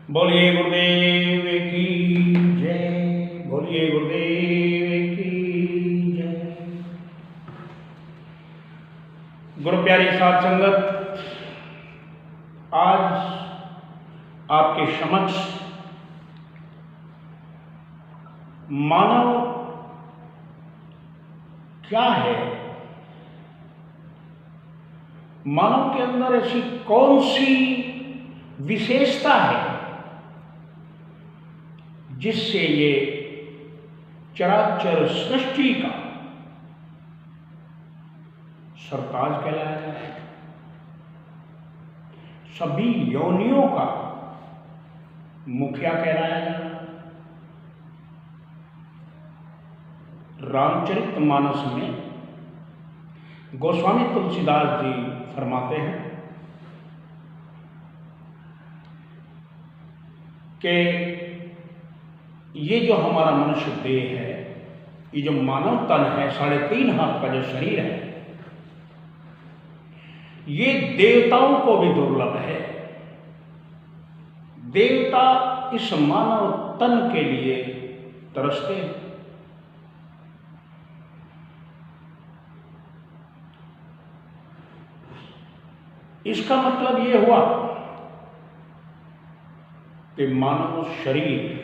बोलिए गुरुदेव की जय। बोलिए गुरुदेव की जय। गुरु प्यारी साध संगत, आज आपके समक्ष मानव क्या है, मानव के अंदर ऐसी कौन सी विशेषता है जिससे ये चराचर सृष्टि का सरताज कहलाया जाता है, सभी योनियों का मुखिया कहलाया जाता है। रामचरितमानस में गोस्वामी तुलसीदास जी फरमाते हैं कि ये जो हमारा मनुष्य देह है, ये जो मानव तन है, 3.5 हाथ का जो शरीर है, ये देवताओं को भी दुर्लभ है। देवता इस मानव तन के लिए तरसते हैं। इसका मतलब ये हुआ कि मानव शरीर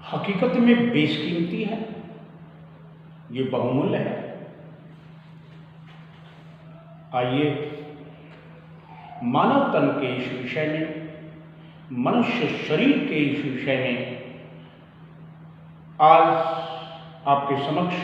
हकीकत में बेशकीमती है, ये बहुमूल्य है। आइए मानव तन के इस विषय में, मनुष्य शरीर के इस विषय में आज आपके समक्ष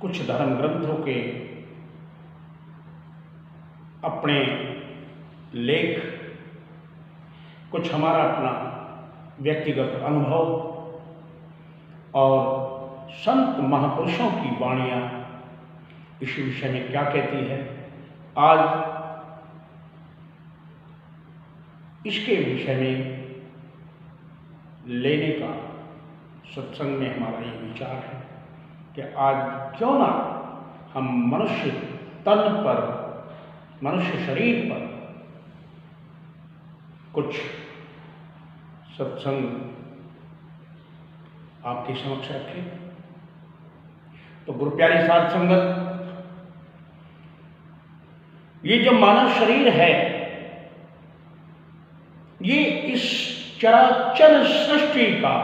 कुछ धर्म ग्रंथों के अपने लेख, कुछ हमारा अपना व्यक्तिगत अनुभव और संत महापुरुषों की वाणियां इस विषय में क्या कहती है, आज इसके विषय में लेने का सत्संग में हमारा ये विचार है कि आज क्यों ना हम मनुष्य तन पर, मनुष्य शरीर पर कुछ सत्संग आपके समक्ष रखें। तो गुरु प्यारी साध संगत, ये जो मानव शरीर है, ये इस चराचर सृष्टि का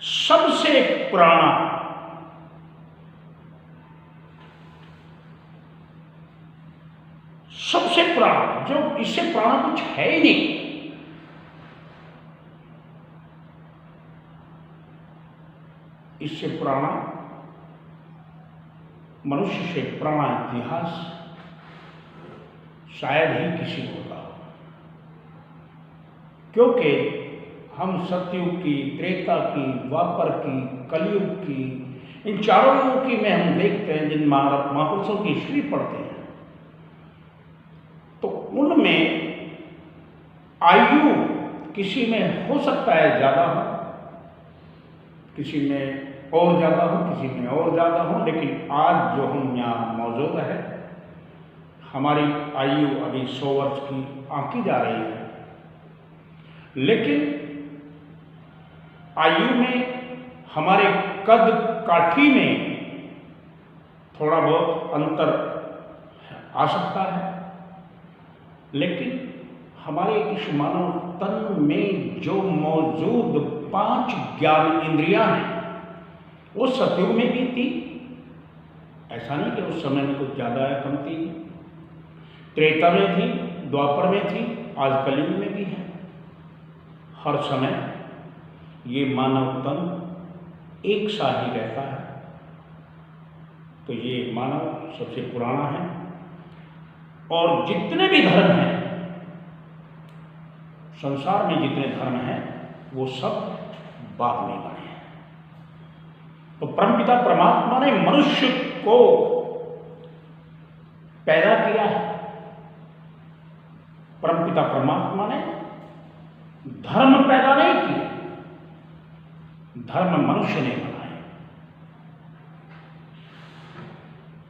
सबसे पुराना, सबसे पुराना, जो इससे पुराना कुछ है ही नहीं। इससे पुराना, मनुष्य से पुराना इतिहास शायद ही किसी को का हो, क्योंकि हम सतयुग की, त्रेता की, द्वापर की, कलयुग की, इन चारों युगों की में हम देखते हैं, जिन महापुरुषों की हिस्ट्री पढ़ते हैं, तो उनमें आयु किसी में हो सकता है ज़्यादा हो, किसी में और ज़्यादा हो, किसी में और ज़्यादा हो, लेकिन आज जो हम यहाँ मौजूद है, हमारी आयु अभी 100 वर्ष की आंकी जा रही है। लेकिन आयु में, हमारे कद काठी में थोड़ा बहुत अंतर आ सकता है, लेकिन हमारे इस मानव तन में जो मौजूद 5 ज्ञान इंद्रियां हैं, वो सतयुग में भी थी। ऐसा नहीं कि उस समय में कुछ ज़्यादा या कम थी, त्रेता में थी, द्वापर में थी, आज कलयुग में भी है। हर समय ये मानव तन एक सा ही रहता है। तो ये मानव सबसे पुराना है, और जितने भी धर्म हैं संसार में, जितने धर्म हैं, वो सब बाद में बने हैं। तो परमपिता परमात्मा ने मनुष्य को पैदा किया है। परमपिता परमात्मा ने धर्म पैदा नहीं किए, धर्म मनुष्य ने बनाए।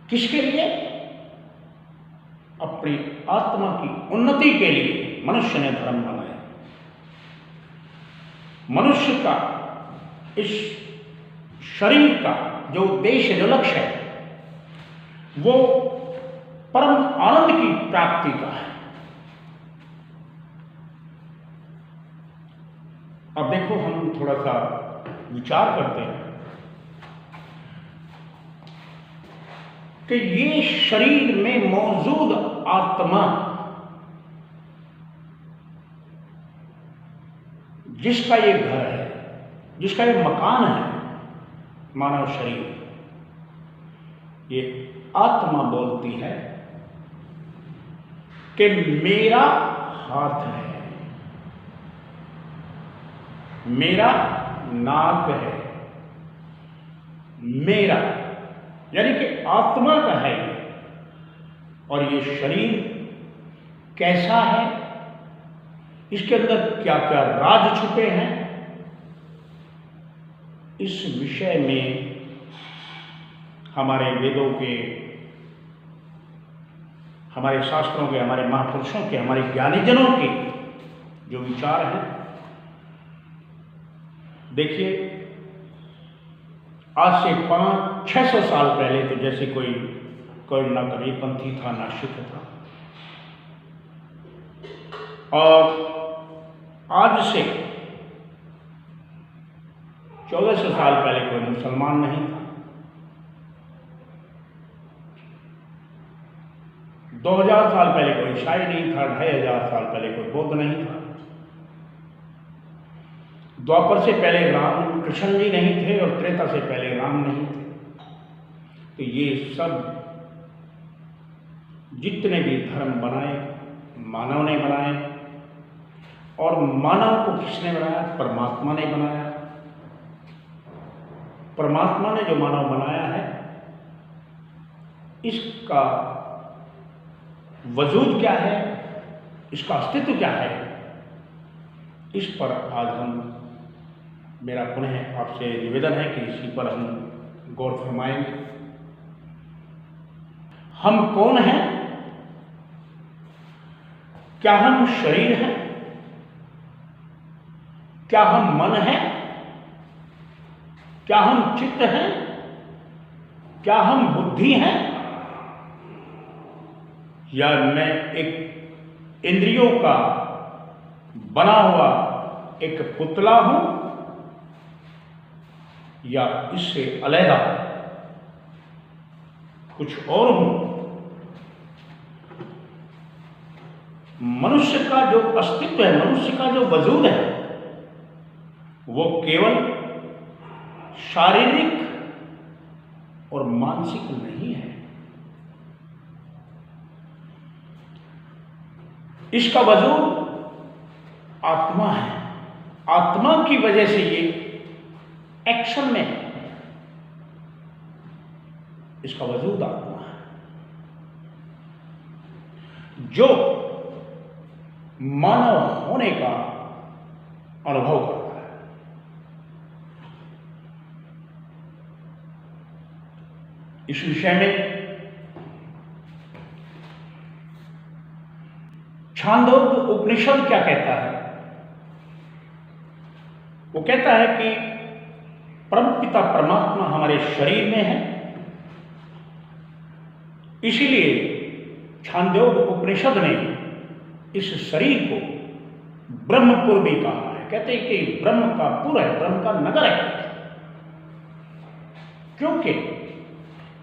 किसके लिए? अपनी आत्मा की उन्नति के लिए मनुष्य ने धर्म बनाया। मनुष्य का इस शरीर का जो उद्देश्य, जो लक्ष्य है, वो परम आनंद की प्राप्ति का है। अब देखो, हम थोड़ा सा विचार करते हैं कि ये शरीर में मौजूद आत्मा, जिसका ये घर है, जिसका ये मकान है, मानव शरीर, ये आत्मा बोलती है कि मेरा हाथ है, मेरा नाक है, मेरा, यानी कि आत्मा का है ये। और ये शरीर कैसा है, इसके अंदर क्या क्या राज छुपे हैं, इस विषय में हमारे वेदों के, हमारे शास्त्रों के, हमारे महापुरुषों के, हमारे ज्ञानीजनों के जो विचार हैं, देखिए, आज से 500-600 साल पहले तो जैसे कोई ना कबीरपंथी था, ना सिख था, और आज से 1400 साल पहले कोई मुसलमान नहीं था, 2000 साल पहले कोई ईसाई नहीं था, 2500 साल पहले कोई बौद्ध नहीं था, द्वापर से पहले राम कृष्ण जी नहीं थे, और त्रेता से पहले राम नहीं थे। तो ये सब जितने भी धर्म बनाए, मानव ने बनाए, और मानव को किसने बनाया? परमात्मा ने बनाया। परमात्मा ने जो मानव बनाया है, इसका वजूद क्या है, इसका अस्तित्व क्या है, इस पर आज मेरा पुनः आपसे निवेदन है कि इसी पर हम गौर फरमाएंगे। हम कौन हैं? क्या हम शरीर हैं? क्या हम मन हैं? क्या हम चित्त हैं? क्या हम बुद्धि हैं? या मैं एक इंद्रियों का बना हुआ एक पुतला हूं, या इससे अलग कुछ और हूं? मनुष्य का जो अस्तित्व है, मनुष्य का जो वजूद है, वो केवल शारीरिक और मानसिक नहीं है। इसका वजूद आत्मा है। आत्मा की वजह से ये एक्शन में है। इसका वजूद आत्मा है, जो मानव होने का अनुभव करता है। इस विषय में छांदोग्य उपनिषद क्या कहता है? वो कहता है कि परमपिता परमात्मा हमारे शरीर में है, इसीलिए छांदोग्य उपनिषद ने इस शरीर को ब्रह्मपुर भी कहा है। कहते हैं कि ब्रह्म का पुर है, ब्रह्म का नगर है, क्योंकि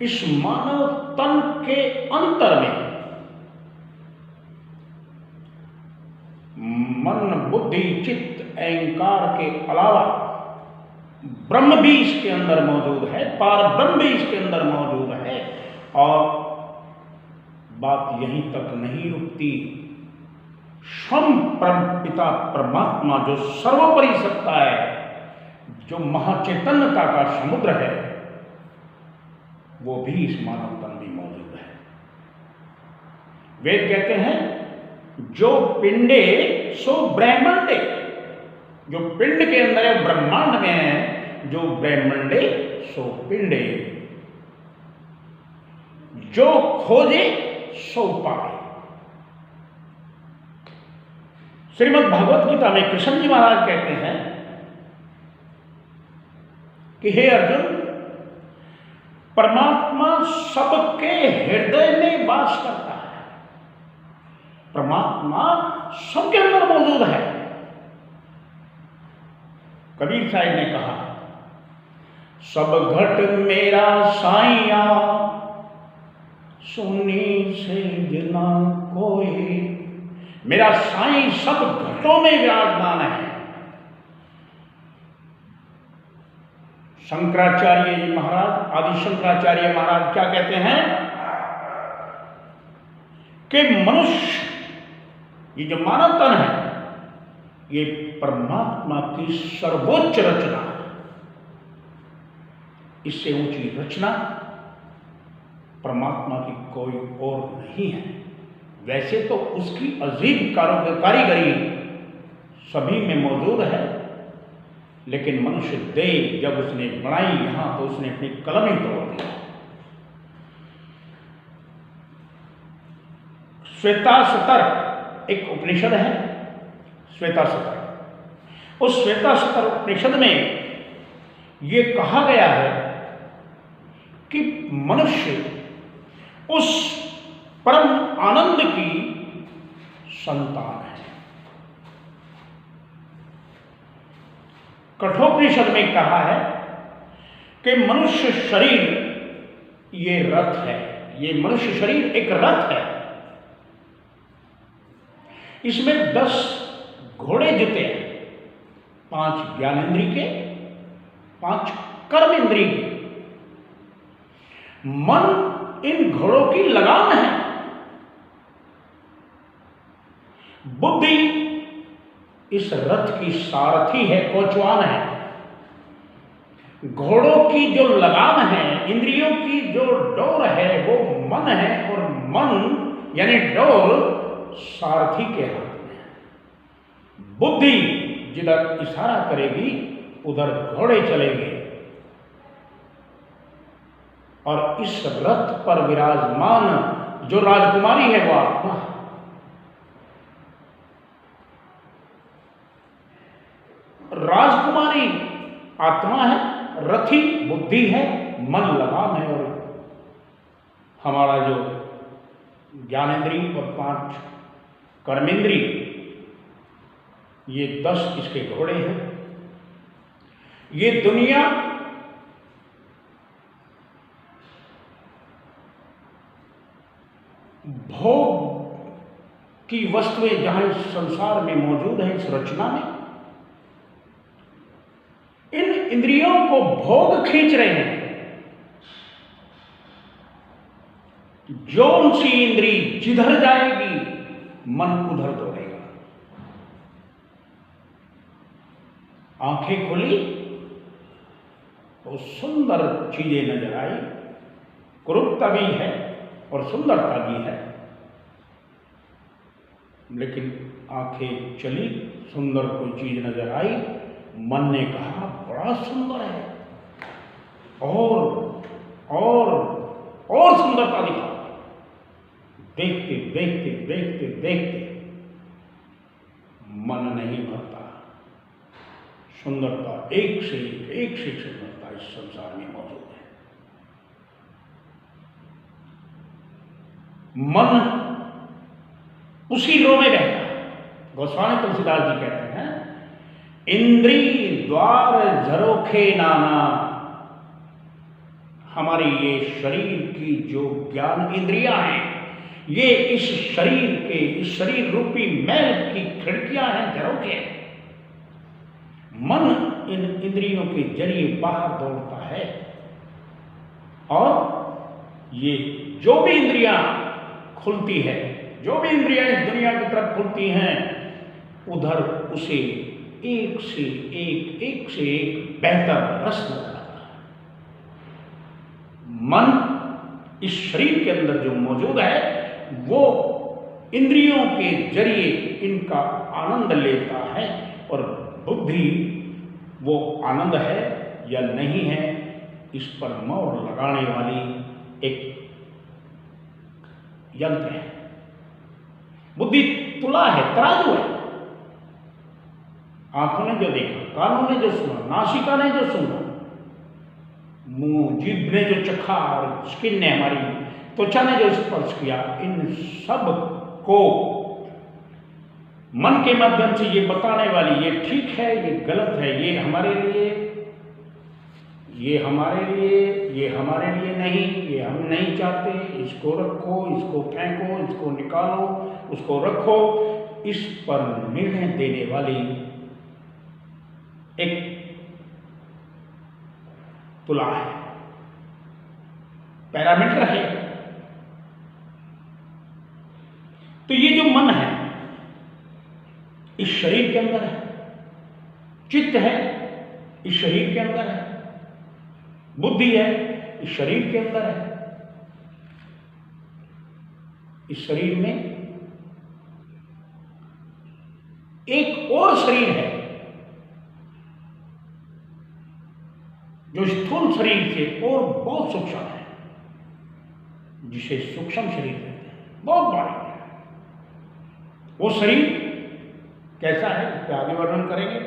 इस मानव तन के अंतर में मन, बुद्धि, चित्त, अहंकार के अलावा ब्रह्म भी इसके अंदर मौजूद है, पार ब्रह्म भी इसके अंदर मौजूद है। और बात यहीं तक नहीं रुकती। स्वयं परमपिता परमात्मा जो सर्वोपरि सत्ता है, जो महाचैतन्यता का समुद्र है, वो भी इस मानव तन में मौजूद है। वेद कहते हैं, जो पिंडे सो ब्रह्मांडे, जो पिंड के अंदर है ब्रह्मांड में है, जो ब्रह्मांडे सो पिंडे, जो खोजे सो पाए। श्रीमद् भागवत गीता में कृष्ण जी महाराज कहते हैं कि हे अर्जुन, परमात्मा सबके हृदय में वास करता है। परमात्मा सबके अंदर मौजूद है। कबीर साहब ने कहा, सब घट मेरा साइया, सुनी से जना कोई। मेरा साईं सब घटों में विराजमान है। शंकराचार्य जी महाराज, आदि शंकराचार्य महाराज क्या कहते हैं कि मनुष्य, ये जो मानव तन है, ये परमात्मा की सर्वोच्च रचना है। इससे ऊंची रचना परमात्मा की कोई और नहीं है। वैसे तो उसकी अजीब कारीगरी सभी में मौजूद है, लेकिन मनुष्य देह जब उसने बनाई यहां तो उसने अपनी कलम ही तोड़ दी। श्वेताशतर एक उपनिषद है, श्वेताशतर। उस श्वेताशतर उपनिषद में यह कहा गया है कि मनुष्य उस परम आनंद की संतान है। कठोपनिषद में कहा है कि मनुष्य शरीर ये रथ है। ये मनुष्य शरीर एक रथ है। इसमें 10 घोड़े जुते हैं, 5 ज्ञानेंद्रिय के, 5 कर्म इंद्रिय के। मन इन घोड़ों की लगाम है। बुद्धि इस रथ की सारथी है, कोचवान है। घोड़ों की जो लगाम है, इंद्रियों की जो डोर है, वो मन है, और मन यानी डोर सारथी के हाथ में है। बुद्धि जिधर इशारा करेगी उधर घोड़े चलेंगे, और इस रथ पर विराजमान जो राजकुमारी है वो आत्मा है। राजकुमारी आत्मा है, रथी बुद्धि है, मन लगाम है, और हमारा जो ज्ञानेंद्रिय और 5 कर्मेंद्रिय, ये 10 इसके घोड़े हैं। ये दुनिया भोग की वस्तुएं जहां इस संसार में मौजूद है, इस रचना में, इन इंद्रियों को भोग खींच रहे हैं। जो सी इंद्री जिधर जाएगी मन उधर दौड़ेगा। आंखें खुली तो सुंदर चीजें नजर आई, कुरूपता भी है और सुंदरता भी है। लेकिन आंखें चली, सुंदर कोई चीज नजर आई, मन ने कहा बड़ा सुंदर है, और सुंदरता दिखा। देखते देखते देखते देखते मन नहीं भरता। सुंदरता एक से एक सुंदरता इस संसार में मौजूद है। मन उसी लो में रहता है। गोस्वामी तुलसीदास जी कहते हैं, इंद्री द्वार झरोखे नाना। हमारी ये शरीर की जो ज्ञान इंद्रियां हैं, ये इस शरीर रूपी मैल की खिड़कियां हैं, झरोखे हैं। मन इन इंद्रियों के जरिए बाहर दौड़ता है, और ये जो भी इंद्रियां खुलती है, जो भी इंद्रियां इस दुनिया की तरफ खुलती हैं, उधर उसे एक से एक बेहतर रस नजर आता है। मन इस शरीर के अंदर जो मौजूद है, वो इंद्रियों के जरिए इनका आनंद लेता है, और बुद्धि वो आनंद है या नहीं है, इस पर मोहर लगाने वाली एक यंत्र है। बुद्धि तुला है, तराजू है। आंखों ने जो देखा, कानों ने जो सुना, नासिका ने जो सुना, मुंह जीभ ने जो चखा और स्किन ने, हमारी त्वचा ने जो स्पर्श किया, इन सब को मन के माध्यम से ये बताने वाली, ये ठीक है, ये गलत है, ये हमारे लिए, ये हमारे लिए, ये हमारे लिए नहीं, ये हम नहीं चाहते, इसको रखो, इसको फेंको, इसको निकालो, उसको रखो, इस पर निर्णय देने वाली एक तुला है, पैरामीटर है। तो ये जो मन है इस शरीर के अंदर है, चित्त है इस शरीर के अंदर है, बुद्धि है इस शरीर के अंदर है। इस शरीर में एक और शरीर है जो स्थूल शरीर से और बहुत सूक्ष्म है, जिसे सूक्ष्म शरीर कहते हैं, बहुत बारीक है। वो शरीर कैसा है इसका आगे वर्णन करेंगे।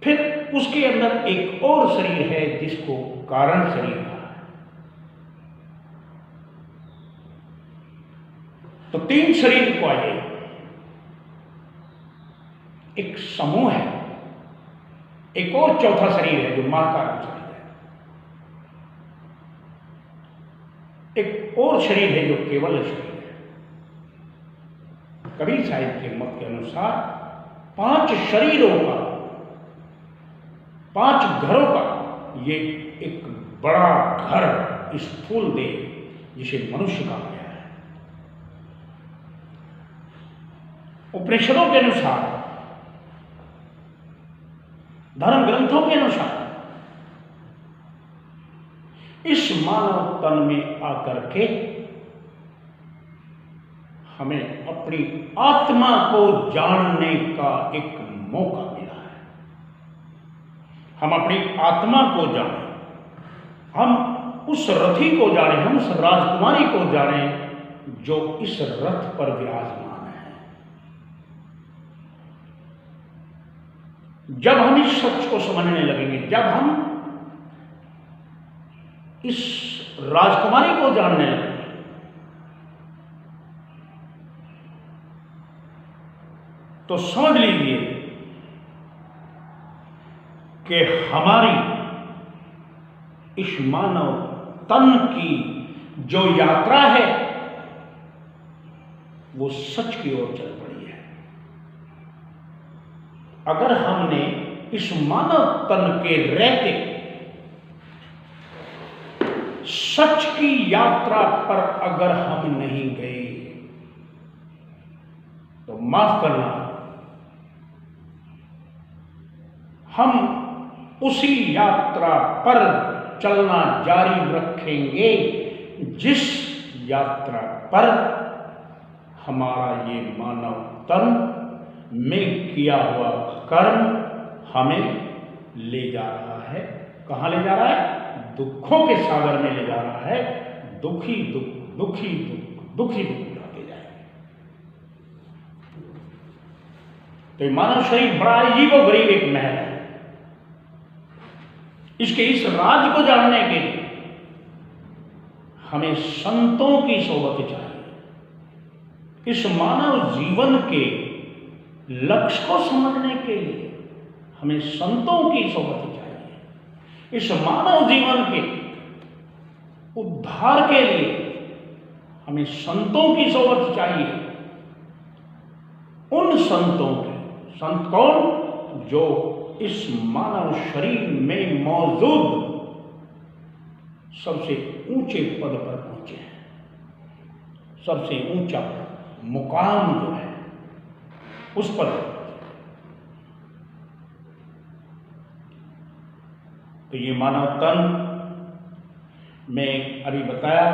फिर उसके अंदर एक और शरीर है जिसको कारण शरीर कहा है। तो तीन शरीर को आइए, एक समूह है, एक और चौथा शरीर है जो महाकारण शरीर है, एक और शरीर है जो केवल शरीर है। कबीर साहिब के मत के अनुसार 5 शरीरों का, 5 घरों का ये एक बड़ा घर, स्थूल देह जिसे मनुष्य कहा गया है। उपनिषदों के अनुसार, धर्म ग्रंथों के अनुसार इस मानव तन में आकर के हमें अपनी आत्मा को जानने का एक मौका मिला है। हम अपनी आत्मा को जानें, हम उस रथी को जानें, हम उस राजकुमारी को जानें जो इस रथ पर विराजमान है। जब हम इस सच को समझने लगेंगे, जब हम इस राजकुमारी को जानने लगेंगे, तो समझ लीजिए कि हमारी इस मानव तन की जो यात्रा है वो सच की ओर चल पड़ी है। अगर हमने इस मानव तन के रहते सच की यात्रा पर अगर हम नहीं गए तो माफ करना, हम उसी यात्रा पर चलना जारी रखेंगे जिस यात्रा पर हमारा ये मानव तन में किया हुआ कर्म हमें ले जा रहा है। कहां ले जा रहा है? दुखों के सागर में ले जा रहा है। दुखी दुख, दुखी दुख, दुखी दुख जाते जाएंगे। तो ये मानव शरीर बड़ा अजीबोगरीब एक महल है। इसके इस राज को जानने के लिए हमें संतों की सोबत चाहिए। इस मानव जीवन के लक्ष्य को समझने के लिए हमें संतों की सोबत चाहिए। इस मानव जीवन के उद्धार के लिए हमें संतों की सोबत चाहिए। उन संतों के, संत कौन? जो इस मानव शरीर में मौजूद सबसे ऊंचे पद पर पहुंचे हैं। सबसे ऊंचा मुकाम जो है उस पर। तो ये मानव तन में अभी बताया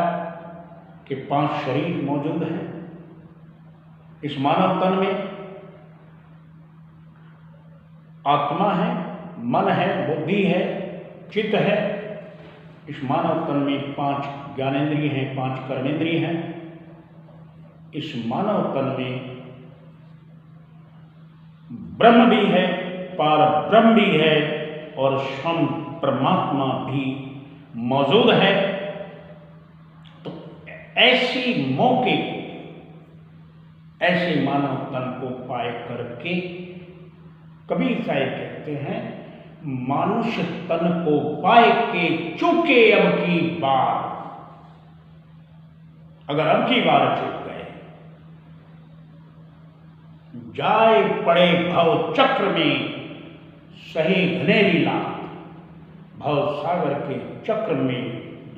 कि 5 शरीर मौजूद हैं। इस मानव तन में आत्मा है, मन है, बुद्धि है, चित्त है। इस मानव तन में 5 ज्ञानेंद्रिय हैं, 5 कर्मेंद्रिय हैं। इस मानव तन में ब्रह्म भी है, पारब्रह्म भी है और स्वयं परमात्मा भी मौजूद है। तो ऐसी मौके को, ऐसे मानव तन को पाए करके कबीर साहब कहते हैं, मानुष तन को पाए के चूके अब की बार। अगर अब की बार चूक गए, जाए पड़े भव चक्र में सही घनेरी लात, भव सागर के चक्र में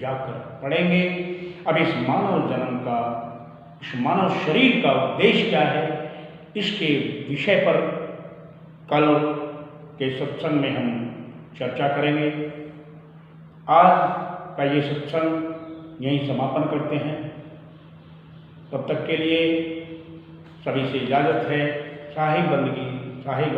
जाकर पड़ेंगे। अब इस मानव जन्म का, इस मानव शरीर का उद्देश्य क्या है, इसके विषय पर कल के सत्संग में हम चर्चा करेंगे। आज का ये सत्संग यहीं समापन करते हैं। तब तक के लिए सभी से इजाज़त है। शाही बंदगी, शाही